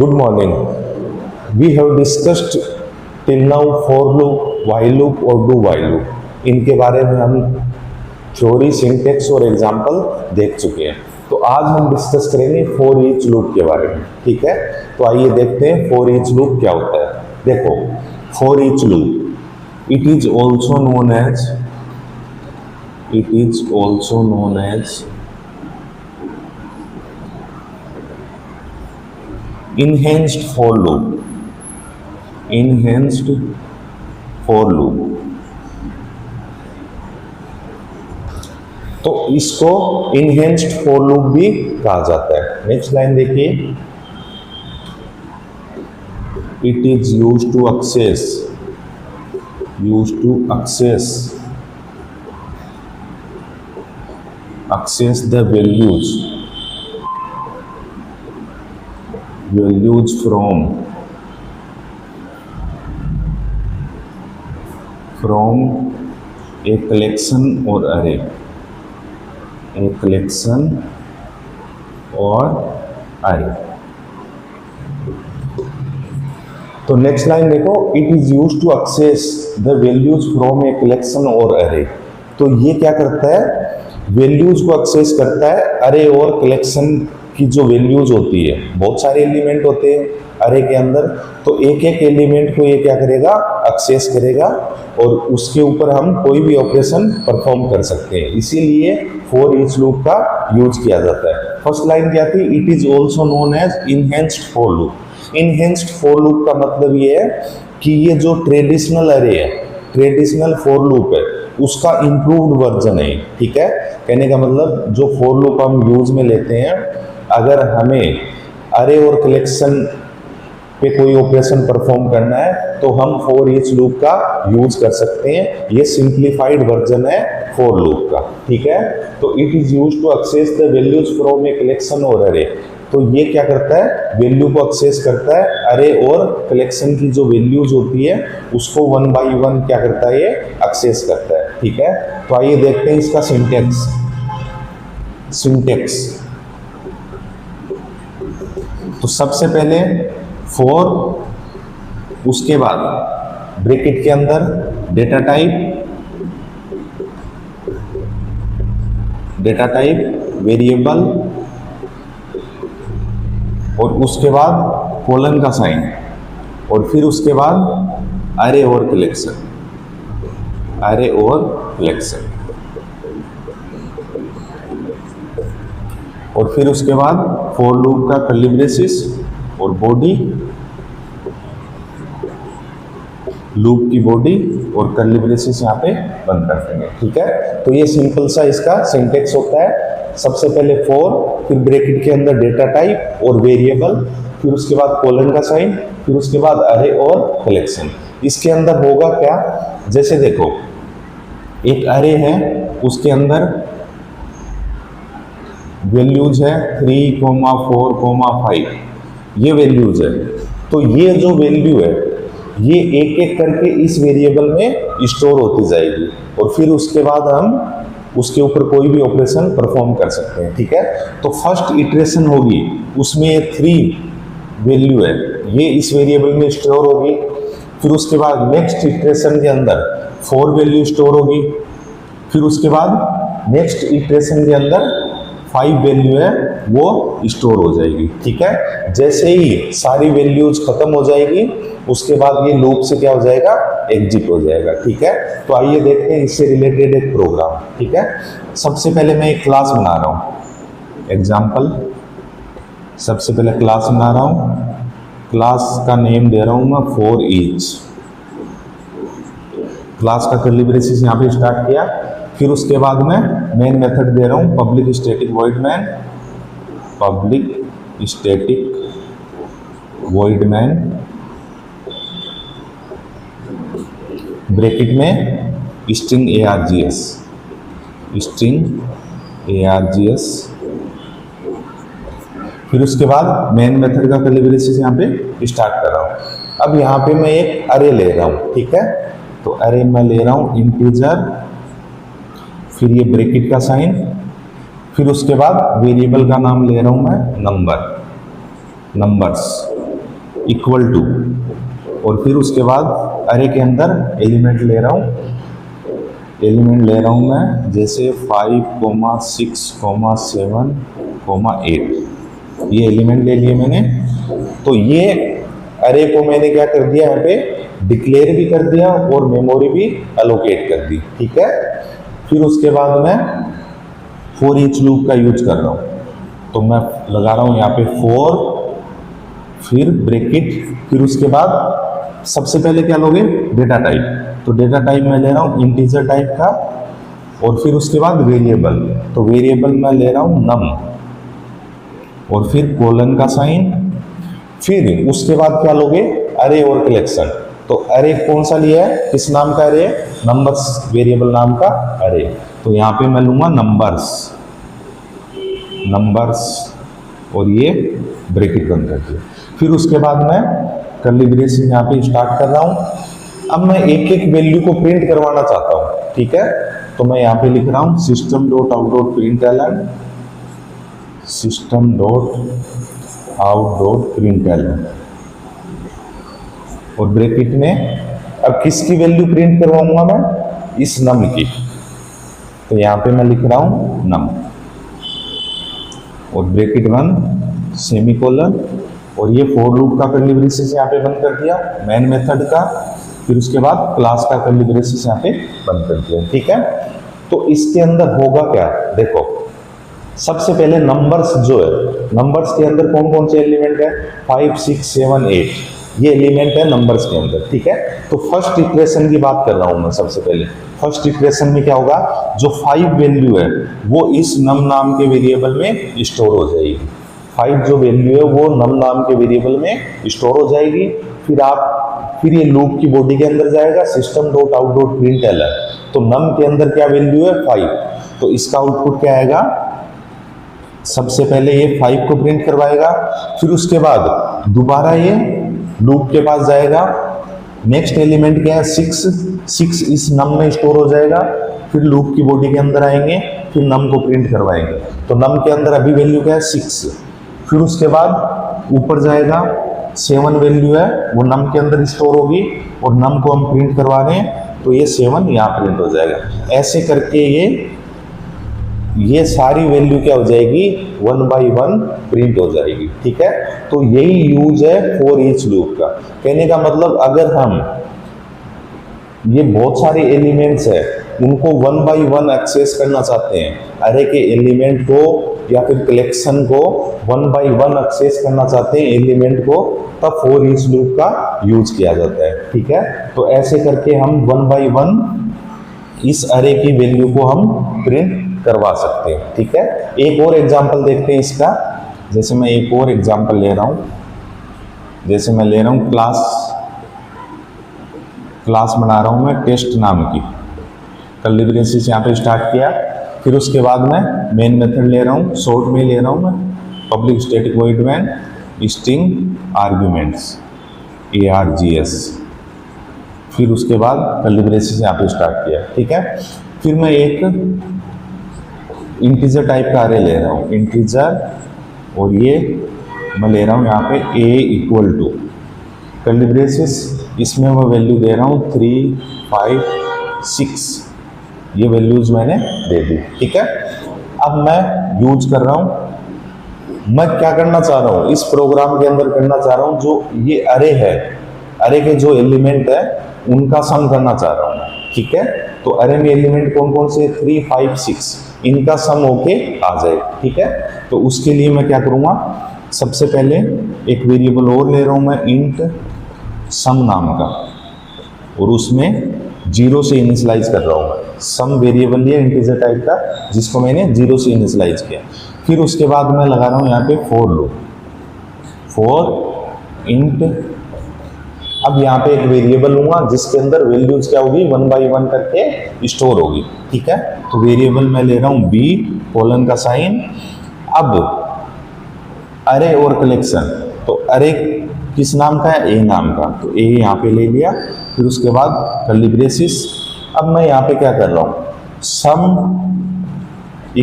Good morning. We have discussed till now for loop, while loop और do while loop. इनके बारे में हम थ्योरी, सिंटेक्स और एग्जाम्पल देख चुके हैं। तो आज हम डिस्कस करेंगे फॉर ईच लूप के बारे में। ठीक है, तो आइए देखते हैं फॉर ईच लूप क्या होता है। देखो, for each loop it is also known as enhanced for loop। तो इसको enhanced for loop भी कहा जाता है। नेक्स्ट लाइन देखिए, it is used to access the values from a collection or array, तो नेक्स्ट लाइन देखो, it is use to access the values from a collection or array. तो ये क्या करता है, वैल्यूज को एक्सेस करता है अरे और कलेक्शन की जो वैल्यूज होती है। बहुत सारे एलिमेंट होते हैं अरे के अंदर, तो एक एक एलिमेंट को ये क्या करेगा, एक्सेस करेगा और उसके ऊपर हम कोई भी ऑपरेशन परफॉर्म कर सकते हैं। इसीलिए फॉर ईच लूप का यूज किया जाता है। फर्स्ट लाइन क्या थी, it is also known as enhanced for loop. Enhanced for loop का मतलब ये है कि ये जो ट्रेडिशनल अरे है, ट्रेडिशनल फॉर लूप है, उसका इम्प्रूव्ड वर्जन है। ठीक है, कहने का मतलब जो फॉर लूप हम यूज में लेते हैं, अगर हमें अरे और कलेक्शन पे कोई ऑपरेशन परफॉर्म करना है तो हम फॉर ईच लूप का यूज कर सकते हैं। ये सिंप्लीफाइड वर्जन है फॉर लूप का। ठीक है, तो it is use to access the values from a collection or array. तो ये क्या करता है, वैल्यू को एक्सेस करता है, अरे और कलेक्शन की जो वैल्यूज होती है उसको वन बाय वन क्या करता है, ये एक्सेस करता है। ठीक है, तो आइए देखते हैं इसका सिंटेक्स। तो सबसे पहले फॉर, उसके बाद ब्रैकेट के अंदर डेटा टाइप वेरिएबल, और उसके बाद कोलन का साइन, और फिर उसके बाद अरे और कलेक्शन, और फिर उसके बाद फॉर लूप का कर्ली ब्रेसेस और बॉडी, लूप की बॉडी और कर्ली ब्रेसेस यहाँ पे बंद कर देंगे। ठीक है, तो ये सिंपल सा इसका सिंटेक्स होता है। सबसे पहले फॉर, फिर ब्रैकेट के अंदर डेटा टाइप और वेरिएबल, फिर उसके बाद कोलन का साइन, फिर उसके बाद अरे और कलेक्शन। इसके अंदर होगा क्या, जैसे देखो एक अरे है, उसके अंदर वैल्यूज है 3, 4, 5, ये वैल्यूज है। तो ये जो वैल्यू है ये एक एक करके इस वेरिएबल में स्टोर होती जाएगी और फिर उसके बाद हम उसके ऊपर कोई भी ऑपरेशन परफॉर्म कर सकते हैं। ठीक है, तो फर्स्ट इटरेशन होगी, उसमें 3 वैल्यू है, ये इस वेरिएबल में स्टोर होगी। फिर उसके बाद नेक्स्ट इटरेशन के अंदर 4 वैल्यू स्टोर होगी। फिर उसके बाद नेक्स्ट इटरेशन के अंदर 5 वैल्यू है वो स्टोर हो जाएगी। ठीक है, जैसे ही सारी वैल्यूज खत्म हो जाएगी उसके बाद ये लूप से क्या हो जाएगा, एग्जिट हो जाएगा। ठीक है, तो आइए देखते हैं इससे रिलेटेड एक प्रोग्राम। ठीक है, सबसे पहले मैं एक क्लास बना रहा हूँ, एग्जाम्पल। सबसे पहले क्लास बना रहा हूँ, क्लास का नेम दे रहा हूँ मैं फॉर ईच। क्लास का कर्ली ब्रेसेस यहाँ पे स्टार्ट किया। फिर उसके बाद मैं मेन मेथड दे रहा हूँ public static void main, bracket में स्ट्रिंग args। फिर उसके बाद मेन मेथड का कर्ली ब्रेसेस यहाँ पे स्टार्ट कर रहा हूँ। अब यहाँ पे मैं एक अरे ले रहा हूँ। ठीक है, तो अरे मैं ले रहा हूँ इंटीजर, फिर ये ब्रैकेट का साइन, फिर उसके बाद वेरिएबल का नाम ले रहा हूँ मैं नंबर्स, इक्वल टू, और फिर उसके बाद अरे के अंदर एलिमेंट ले रहा हूँ मैं, जैसे 5, 6, 7, 8, ये एलिमेंट ले लिए मैंने। तो ये अरे को मैंने क्या कर दिया, यहाँ पे डिक्लेयर भी कर दिया और मेमोरी भी अलोकेट कर दी, ठीक है। फिर उसके बाद मैं फॉर ईच लूप का यूज कर रहा हूँ, तो मैं लगा रहा हूँ यहाँ पे 4, फिर ब्रैकेट, फिर उसके बाद सबसे पहले क्या लोगे, डेटा टाइप। तो डेटा टाइप मैं ले रहा हूँ इंटीजर टाइप का, और फिर उसके बाद वेरिएबल, तो वेरिएबल मैं ले रहा हूँ नम, और फिर कोलन का साइन। फिर उसके बाद क्या लोगे, अरे और कलेक्शन। तो अरे कौन सा लिया है, किस नाम का अरे, नंबर्स वेरिएबल नाम का अरे। तो यहाँ पे मैं लूंगा नंबर्स, और ये ब्रैकेट बंद कर दिया। फिर उसके बाद मैं कर्ली ब्रेसेस यहाँ पे स्टार्ट कर रहा हूँ। अब मैं एक एक वैल्यू को प्रिंट करवाना चाहता हूँ, ठीक है। तो मैं यहाँ पे लिख रहा हूँ system.out.println, system.out.println, और ब्रैकेट में अब किसकी वैल्यू प्रिंट करवाऊंगा मैं, इस नम की। तो यहाँ पे मैं लिख रहा हूँ नम, और ब्रैकेट 1 सेमीकोलन, और ये फॉर लूप का कर्ली ब्रेसेस यहाँ पे बंद कर दिया, मेन मेथड का। फिर उसके बाद क्लास का कर्ली ब्रेसेस यहाँ पे बंद कर दिया, ठीक है। तो इसके अंदर होगा क्या, देखो सबसे पहले नंबर्स जो है, नंबर्स के अंदर कौन कौन से एलिमेंट है, 5, 6, 7, 8, ये एलिमेंट है नंबर्स के अंदर, ठीक है। तो फर्स्ट इक्वेशन की बात कर रहा हूं मैं। सबसे पहले फर्स्ट इक्वेशन में क्या होगा, जो 5 वैल्यू है वो इस नम नाम के वेरिएबल में स्टोर हो जाएगी। 5 जो वैल्यू है वो नम नाम के वेरिएबल में स्टोर हो जाएगी। फिर ये लूप की बॉडी के अंदर जाएगा, system.out.println। तो नम के अंदर क्या वैल्यू है, 5। तो इसका आउटपुट क्या आएगा, सबसे पहले ये 5 को प्रिंट करवाएगा, फिर उसके बाद दोबारा ये लूप के पास जाएगा। नेक्स्ट एलिमेंट क्या है, 6 इस नम में स्टोर हो जाएगा। फिर लूप की बॉडी के अंदर आएंगे, फिर नम को प्रिंट करवाएंगे। तो नम के अंदर अभी वैल्यू क्या है, 6। फिर उसके बाद ऊपर जाएगा, 7 वैल्यू है वो नम के अंदर स्टोर होगी, और नम को हम प्रिंट करवा रहे हैं, तो ये 7 यहाँ प्रिंट हो जाएगा। ऐसे करके ये सारी वैल्यू क्या हो जाएगी, 1 by 1 प्रिंट हो जाएगी, ठीक है। तो यही यूज है फॉर ईच लूप का। कहने का मतलब अगर हम ये बहुत सारे एलिमेंट्स है उनको 1 by 1 एक्सेस करना चाहते हैं, अरे के एलिमेंट को या फिर कलेक्शन को 1 by 1 एक्सेस करना चाहते हैं एलिमेंट को, तब फॉर ईच लूप का यूज किया जाता है, ठीक है। तो ऐसे करके हम 1 by 1 इस अरे की वैल्यू को हम प्रिंट करवा सकते हैं, ठीक है। एक और एग्जांपल देखते हैं इसका। जैसे मैं एक और एग्जांपल ले रहा हूं, जैसे मैं ले रहा हूं क्लास बना रहा हूं मैं टेस्ट नाम की। कर्ली ब्रेसेस यहाँ पे स्टार्ट किया, फिर उसके बाद मैं मेन मेथड ले रहा हूँ, शॉर्ट में ले रहा हूँ मैं, public static void main string arguments ARGS। फिर उसके बाद कर्ली ब्रेसेस यहाँ पे स्टार्ट किया, ठीक है। फिर मैं एक इंटीजर टाइप का अरे ले रहा हूँ, इंटीजर, और ये मैं ले रहा हूँ यहाँ पे A = कर्ली ब्रेसेस, इसमें मैं वैल्यू दे रहा हूँ 3, 5, 6, ये वैल्यूज मैंने दे दी, ठीक है। अब मैं यूज कर रहा हूँ, मैं क्या करना चाह रहा हूँ इस प्रोग्राम के अंदर करना चाह रहा हूँ, जो ये अरे है, अरे के जो एलिमेंट है उनका सम करना चाह रहा हूँ, ठीक है। तो अरे में एलिमेंट कौन कौन से, 3, 5, 6, इनका सम होके आ जाए, ठीक है। तो उसके लिए मैं क्या करूँगा, सबसे पहले एक वेरिएबल और ले रहा हूँ मैं, इंट सम नाम का, और उसमें 0 से इनिशियलाइज कर रहा हूँ मैं। सम वेरिएबल लिया इंटीजर टाइप का, जिसको मैंने 0 से इनिशियलाइज किया। फिर उसके बाद मैं लगा रहा हूँ यहाँ पे फॉर लूप, फॉर इंट। अब यहाँ पे एक वेरिएबल लूंगा जिसके अंदर वैल्यूज क्या होगी, 1 by 1 करके स्टोर होगी, ठीक है। तो वेरिएबल मैं ले रहा हूँ B कोलन का साइन। अब अरे और कलेक्शन, तो अरे किस नाम का है, A नाम का, तो A यहाँ पे ले लिया। फिर उसके बाद कर्ली ब्रेसेस। अब मैं यहाँ पे क्या कर रहा हूँ, सम =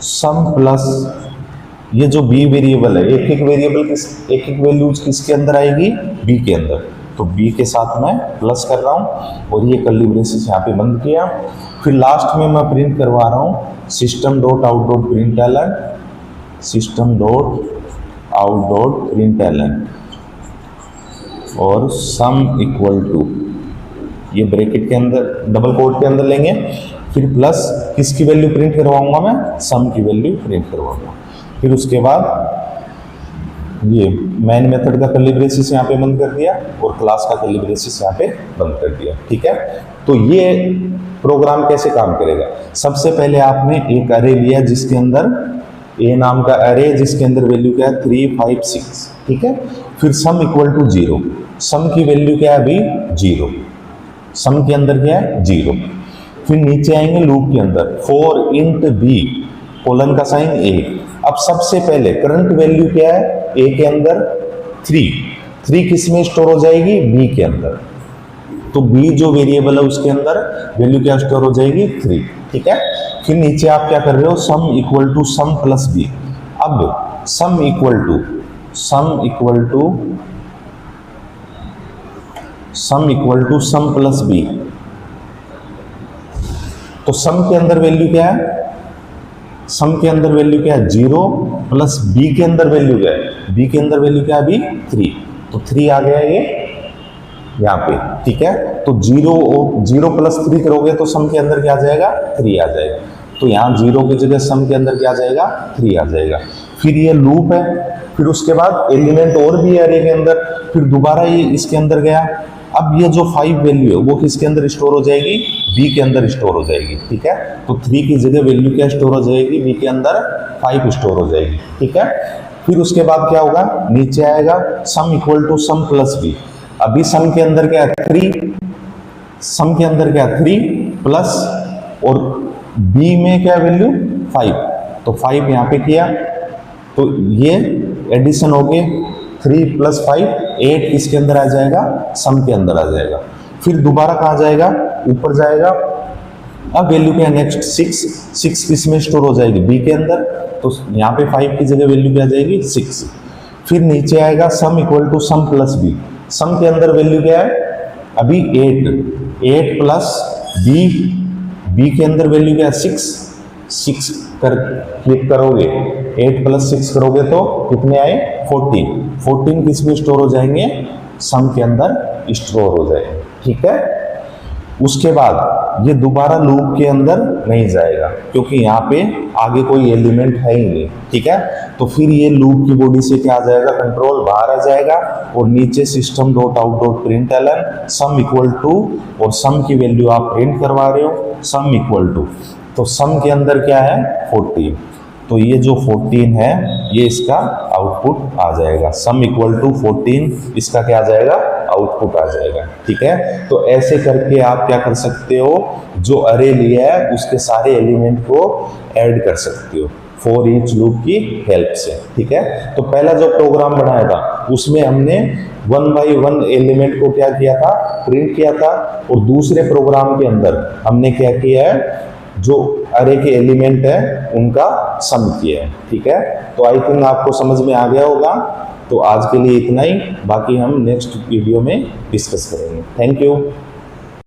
सम प्लस ये जो बी वेरिएबल है, एक एक वैल्यूज किसके अंदर आएगी, बी के अंदर। तो बी के साथ मैं प्लस कर रहा हूँ और ये कर्ली ब्रेसेस यहाँ पे बंद किया। फिर लास्ट में मैं प्रिंट करवा रहा हूँ system dot out dot println, system dot out dot println और सम इक्वल टू, ये ब्रैकेट के अंदर डबल कोट के अंदर लेंगे। फिर प्लस किसकी वैल्यू प्रिंट करवाऊंगा मैं, सम की वैल्यू प्रिंट करवाऊंगा। फिर उसके बाद ये मेन मेथड का कर्ली ब्रेसेस यहाँ पे बंद कर दिया और क्लास का कर्ली ब्रेसेस यहाँ पे बंद कर दिया। ठीक है, तो ये प्रोग्राम कैसे काम करेगा। सबसे पहले आपने एक अरे लिया जिसके अंदर ए नाम का अरे, जिसके अंदर वैल्यू क्या है 3 5 6। ठीक है, फिर सम इक्वल टू 0, सम की वैल्यू क्या है अभी 0, सम के अंदर क्या है 0। फिर नीचे आएंगे लूप के अंदर फॉर इंट बी कोलन का साइन ए। अब सबसे पहले करंट वैल्यू क्या है ए के अंदर 3 किस में स्टोर हो जाएगी, बी के अंदर। तो बी जो वेरिएबल है उसके अंदर वैल्यू क्या स्टोर हो जाएगी 3। ठीक है, फिर नीचे आप क्या कर रहे हो, sum equal to sum plus B. अब sum equal to sum plus B. तो सम के अंदर वैल्यू क्या है, सम के अंदर वैल्यू क्या है 0 प्लस बी के अंदर वैल्यू क्या है, बी के अंदर वैल्यू क्या है अभी 3। तो 3 आ गया ये यहाँ पे। ठीक है, तो 0 प्लस 3 करोगे तो सम के अंदर क्या आ जाएगा 3 आ जाएगा। तो यहाँ 0 की जगह सम के अंदर क्या आ जाएगा 3 आ जाएगा। फिर ये लूप है, फिर उसके बाद एलिमेंट और भी है अरे के अंदर, फिर दोबारा ये इसके अंदर गया। अब ये जो 5 वैल्यू है वो किसके अंदर स्टोर हो जाएगी, बी के अंदर स्टोर हो जाएगी। ठीक है, तो 3 की जगह वैल्यू क्या स्टोर हो जाएगी, बी के अंदर 5 स्टोर हो जाएगी। ठीक है, फिर उसके बाद क्या होगा, नीचे आएगा sum equal to sum plus b. अभी सम के अंदर क्या है 3, सम के अंदर क्या 3 प्लस और बी में क्या वैल्यू 5, तो 5 यहाँ पे किया तो ये एडिशन हो गए 3 प्लस 5 8 किसके अंदर आ जाएगा, सम के अंदर आ जाएगा। फिर दोबारा कहाँ जाएगा, ऊपर जाएगा। अब वैल्यू क्या नेक्स्ट 6 किस में स्टोर हो जाएगी, बी के अंदर। तो यहाँ पे 5 की जगह वैल्यू क्या आ जाएगी 6। फिर नीचे आएगा sum equal to sum plus B. Sum के अंदर वैल्यू क्या है अभी 8 प्लस बी के अंदर वैल्यू क्या है 6 कर क्लिक करोगे 8 प्लस 6 करोगे तो कितने आए 14 किस में स्टोर हो जाएंगे, सम के अंदर स्टोर हो जाएंगे। ठीक है, उसके बाद ये दोबारा लूप के अंदर नहीं जाएगा क्योंकि यहाँ पे आगे कोई एलिमेंट है ही नहीं। ठीक है, तो फिर ये लूप की बॉडी से क्या आ जाएगा, कंट्रोल बाहर आ जाएगा और नीचे system dot out dot println sum equal to, और सम की वैल्यू आप प्रिंट करवा रहे हो सम इक्वल टू, तो सम के अंदर क्या है 14। तो ये जो 14 है ये इसका आउटपुट आ जाएगा, सम इक्वल टू 14 इसका क्या आ जाएगा, आउटपुट आ जाएगा। ठीक है, तो ऐसे करके आप क्या कर सकते हो, जो अरे लिया है उसके सारे एलिमेंट को ऐड कर सकते हो फॉर ईच लूप की हेल्प से। ठीक है, तो पहला जो प्रोग्राम बनाया था उसमें हमने 1 बाई 1 एलिमेंट को क्या किया था, प्रिंट किया था, और दूसरे प्रोग्राम के अंदर हमने क्या किया है, जो अरे के एलिमेंट है उनका सम किया है। ठीक है, तो आई थिंक आपको समझ में आ गया होगा। तो आज के लिए इतना ही, बाकी हम नेक्स्ट वीडियो में डिस्कस करेंगे। Thank you.